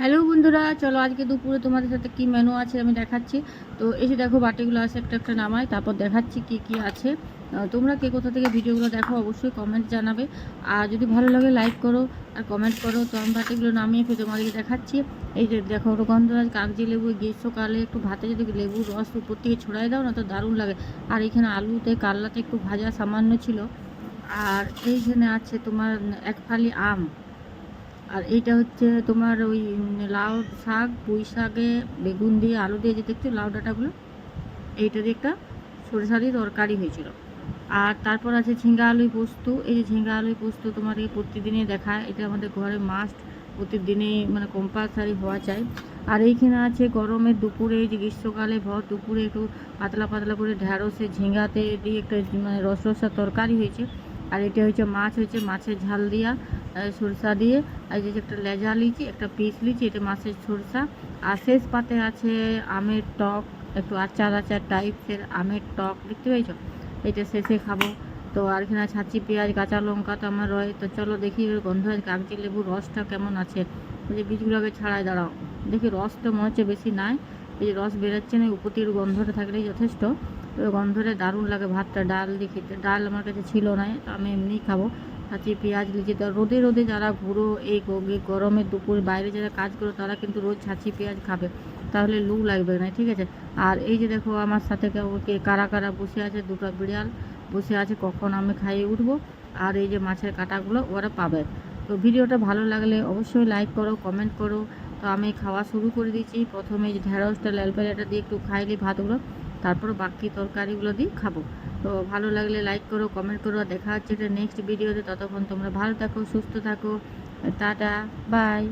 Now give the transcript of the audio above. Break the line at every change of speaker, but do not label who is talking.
Hello বন্ধুরা, চলো আজকে দুপুরে তোমাদের সাথে কি মেনু আছে আমি দেখাচ্ছি। তো এই যে দেখো, বাটিগুলো আছে, একটা একটা নামাই, তারপর দেখাচ্ছি কি কি আছে। তোমরা কে কোথা থেকে ভিডিওগুলো দেখো অবশ্যই কমেন্ট জানাবে। আর যদি ভালো লাগে লাইক করো আর কমেন্ট করো। তো আমি বাটিগুলো নামিয়ে ফেলে তোমাদেরকে দেখাচ্ছি। এই যে দেখো, রকমরাজ কাগজি লেবু, গ্রীষ্মকালে একটু ভাতে যদি লেবুর রস উপর থেকে ছড়াই দাও না, তো দারুণ লাগে। আর এখানে আলুতে কাল্লাতে একটু ভাজা সামান্য ছিল। আর এইখানে আছে তোমার এক ফালি আম। আর এইটা হচ্ছে তোমার ওই লাউ শাক, পুঁই শাকে বেগুন দিয়ে আলু দিয়ে যে দেখছো লাউ ডাঁটাগুলো, এইটা দিয়ে একটা সরিষা দিয়ে তরকারি হয়েছিল। আর তারপর আছে ঝিঙ্গা আলুই পোস্ত। এই যে ঝিঙ্গা আলুই পোস্ত তোমার এই প্রতিদিনই দেখায়, এটা আমাদের ঘরে মাস্ট, প্রতিদিনই মানে কম্পালসারি হওয়া চাই। আর এইখানে আছে গরমের দুপুরে, যে গ্রীষ্মকালে ভর দুপুরে একটু পাতলা পাতলা করে ঢ্যাঁড়সে ঝিঙ্গাতে দিয়ে একটা মানে রসা তরকারি হয়েছে। আর এটা হচ্ছে মাছ, হয়েছে মাছের ঝাল দিয়া সরষা দিয়ে। আর যে একটা লেজা লিচি, একটা পিস লিচি, এটা মাছের সরষা। আর শেষ পাতে আছে আমের টক, একটু আচার আচার টাইপসের আমের টক, দেখতে পেয়েছো? এটা শেষে খাবো। তো আর এখানে ছাঁচি পেঁয়াজ কাঁচা লঙ্কা তো আমার রয়। তো চলো দেখি ওর গন্ধ কাগজি লেবুর রসটা কেমন আছে। ওই যে বীজগুলোকে ছাড়াই দাঁড়াও, দেখি রস তো মনে হচ্ছে বেশি নাই। এই যে রস বেরোচ্ছে না, উপতির গন্ধটা থাকলেই যথেষ্ট। ওই গন্ধটা দারুণ লাগে। ভাতটা ডাল দিয়ে খেতে, ডাল আমার কাছে ছিল না, তো আমি এমনিই খাবো। ছাঁচি পেঁয়াজ লিচি, তো রোদে রোদে যারা ঘুরো, এই গরমের দুপুর বাইরে যারা কাজ করো, তারা কিন্তু রোজ ছাঁচি পেঁয়াজ খাবে, তাহলে লু লাগবে না, ঠিক আছে? আর এই যে দেখো আমার সাথে কে কারা কারা বসে আছে, দুটো বিড়াল বসে আছে, কখন আমি খাইয়ে উঠবো। আর এই যে মাছের কাঁটাগুলো ওরা পাবে। তো ভিডিওটা ভালো লাগলে অবশ্যই লাইক করো, কমেন্ট করো। তো আমি খাওয়া শুরু করে দিয়েছি। প্রথমে যে ঢেঁড়সটা লাল পেঁয়াজটা দিয়ে একটু খাইলি ভাতগুলো, তারপর বাকি তরকারিগুলো দিয়ে খাবো। তো ভালো লাগলে লাইক করো, কমেন্ট করো। আর দেখা হচ্ছে এটা নেক্সট ভিডিওতে। ততক্ষণ তোমরা ভালো থাকো, সুস্থ থাকো। Tata, by.